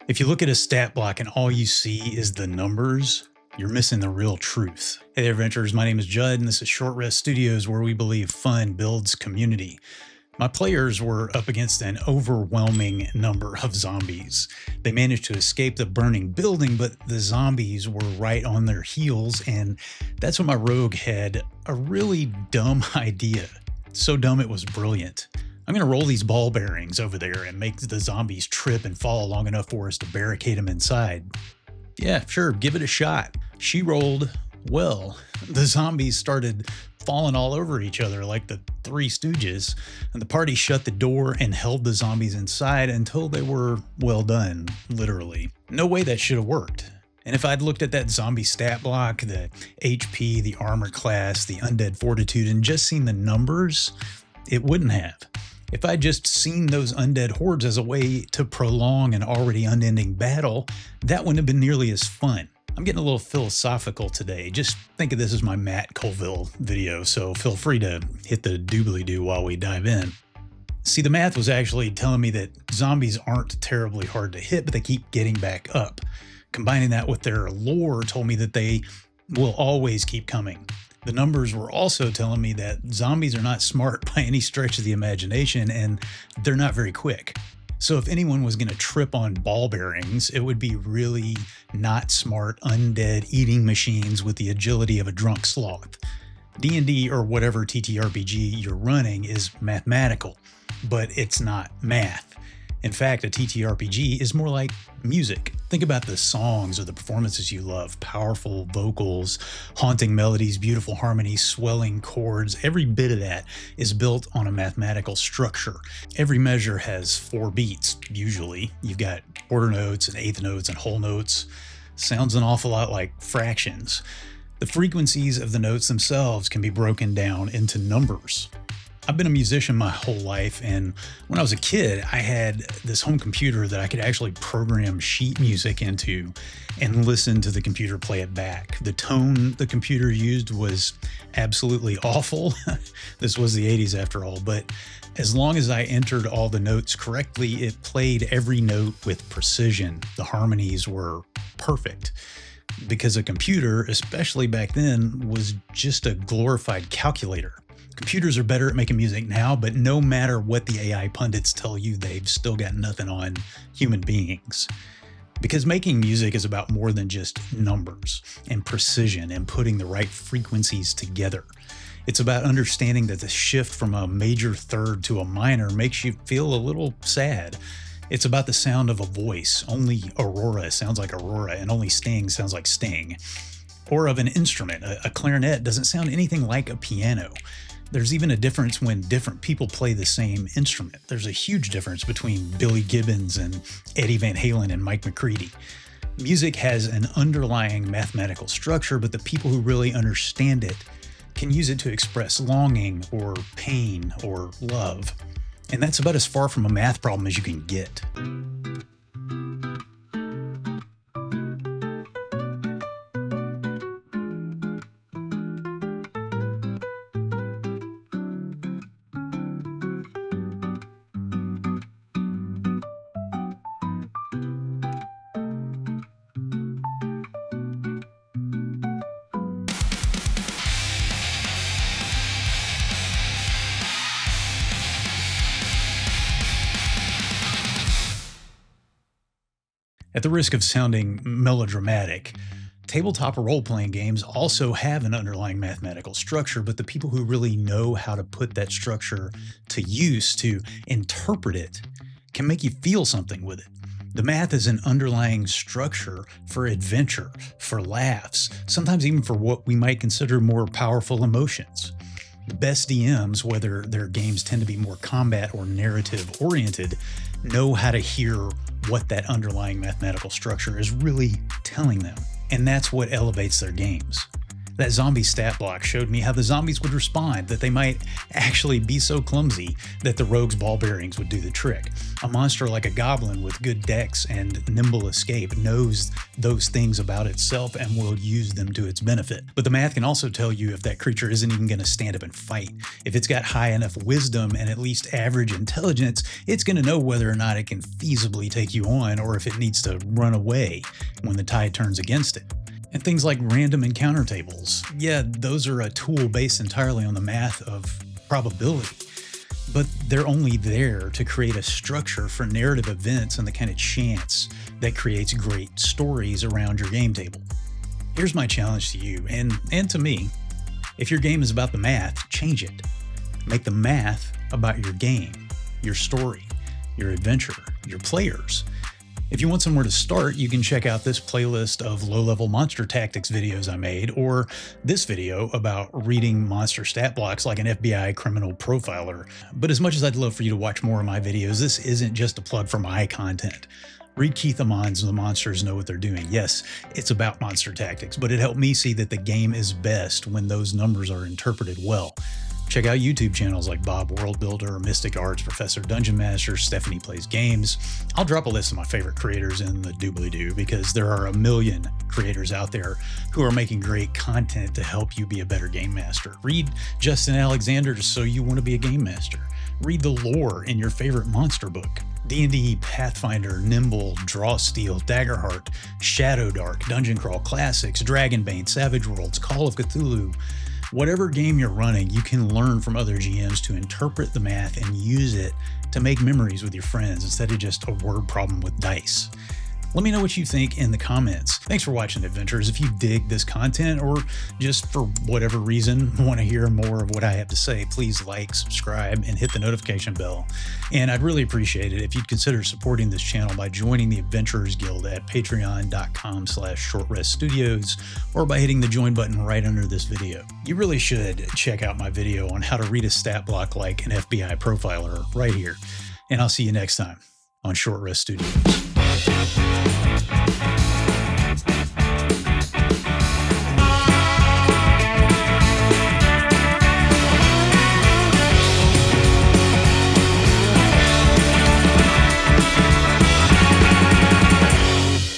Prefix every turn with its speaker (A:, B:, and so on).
A: If you look at a stat block and all you see is the numbers, you're missing the real truth. Hey there, adventurers. My name is Judd, and this is Short Rest Studios, where we believe fun builds community. My players were up against an overwhelming number of zombies. They managed to escape the burning building, but the zombies were right on their heels, and that's when my rogue had a really dumb idea. So dumb it was brilliant. I'm going to roll these ball bearings over there and make the zombies trip and fall long enough for us to barricade them inside. Yeah, sure, give it a shot. She rolled well. The zombies started falling all over each other like the Three Stooges, and the party shut the door and held the zombies inside until they were well done, literally. No way that should have worked. And if I'd looked at that zombie stat block, the HP, the armor class, the undead fortitude, and just seen the numbers, it wouldn't have. If I'd just seen those undead hordes as a way to prolong an already unending battle, that wouldn't have been nearly as fun. I'm getting a little philosophical today. Just think of this as my Matt Colville video, so feel free to hit the doobly-doo while we dive in. See, the math was actually telling me that zombies aren't terribly hard to hit, but they keep getting back up. Combining that with their lore told me that they will always keep coming. The numbers were also telling me that zombies are not smart by any stretch of the imagination, and they're not very quick. So if anyone was going to trip on ball bearings, it would be really not smart undead eating machines with the agility of a drunk sloth. D&D or whatever TTRPG you're running is mathematical, but it's not math. In fact, a TTRPG is more like music. Think about the songs or the performances you love. Powerful vocals, haunting melodies, beautiful harmonies, swelling chords. Every bit of that is built on a mathematical structure. Every measure has 4 beats, usually. You've got quarter notes and eighth notes and whole notes. Sounds an awful lot like fractions. The frequencies of the notes themselves can be broken down into numbers. I've been a musician my whole life, and when I was a kid, I had this home computer that I could actually program sheet music into and listen to the computer play it back. The tone the computer used was absolutely awful. This was the 80s after all, but as long as I entered all the notes correctly, it played every note with precision. The harmonies were perfect. Because a computer, especially back then, was just a glorified calculator. Computers are better at making music now, but no matter what the AI pundits tell you, they've still got nothing on human beings. Because making music is about more than just numbers and precision and putting the right frequencies together. It's about understanding that the shift from a major third to a minor makes you feel a little sad. It's about the sound of a voice. Only Aurora sounds like Aurora, and only Sting sounds like Sting. Or of an instrument. A clarinet doesn't sound anything like a piano. There's even a difference when different people play the same instrument. There's a huge difference between Billy Gibbons and Eddie Van Halen and Mike McCready. Music has an underlying mathematical structure, but the people who really understand it can use it to express longing or pain or love. And that's about as far from a math problem as you can get. At the risk of sounding melodramatic, tabletop role-playing games also have an underlying mathematical structure, but the people who really know how to put that structure to use, to interpret it, can make you feel something with it. The math is an underlying structure for adventure, for laughs, sometimes even for what we might consider more powerful emotions. The best DMs, whether their games tend to be more combat or narrative-oriented, know how to hear what that underlying mathematical structure is really telling them. And that's what elevates their games. That zombie stat block showed me how the zombies would respond, that they might actually be so clumsy that the rogue's ball bearings would do the trick. A monster like a goblin with good dex and nimble escape knows those things about itself and will use them to its benefit. But the math can also tell you if that creature isn't even going to stand up and fight. If it's got high enough wisdom and at least average intelligence, it's going to know whether or not it can feasibly take you on or if it needs to run away when the tide turns against it. And things like random encounter tables. Yeah, those are a tool based entirely on the math of probability, but they're only there to create a structure for narrative events and the kind of chance that creates great stories around your game table. Here's my challenge to you and to me. If your game is about the math, change it. Make the math about your game, your story, your adventure, your players. If you want somewhere to start, you can check out this playlist of low-level monster tactics videos I made, or this video about reading monster stat blocks like an FBI criminal profiler. But as much as I'd love for you to watch more of my videos, this isn't just a plug for my content. Read Keith Amon's The Monsters Know What They're Doing. Yes, it's about monster tactics, but it helped me see that the game is best when those numbers are interpreted well. Check out YouTube channels like Bob Worldbuilder, MysticArts, Professor Dungeon Master, Stephanie Plays Games. I'll drop a list of my favorite creators in the doobly-doo because there are a million creators out there who are making great content to help you be a better game master. Read Justin Alexander's So You Want to Be a Game Master. Read the lore in your favorite monster book. D&D, Pathfinder, Nimble, Drawsteel, Daggerheart, Shadowdark, Dungeon Crawl Classics, Dragonbane, Savage Worlds, Call of Cthulhu. Whatever game you're running, you can learn from other GMs to interpret the math and use it to make memories with your friends instead of just a word problem with dice. Let me know what you think in the comments. Thanks for watching, adventurers. If you dig this content or just for whatever reason want to hear more of what I have to say, please like, subscribe, and hit the notification bell. And I'd really appreciate it if you'd consider supporting this channel by joining the Adventurers Guild at patreon.com/shortreststudios or by hitting the join button right under this video. You really should check out my video on how to read a stat block like an FBI profiler right here. And I'll see you next time on Short Rest Studios.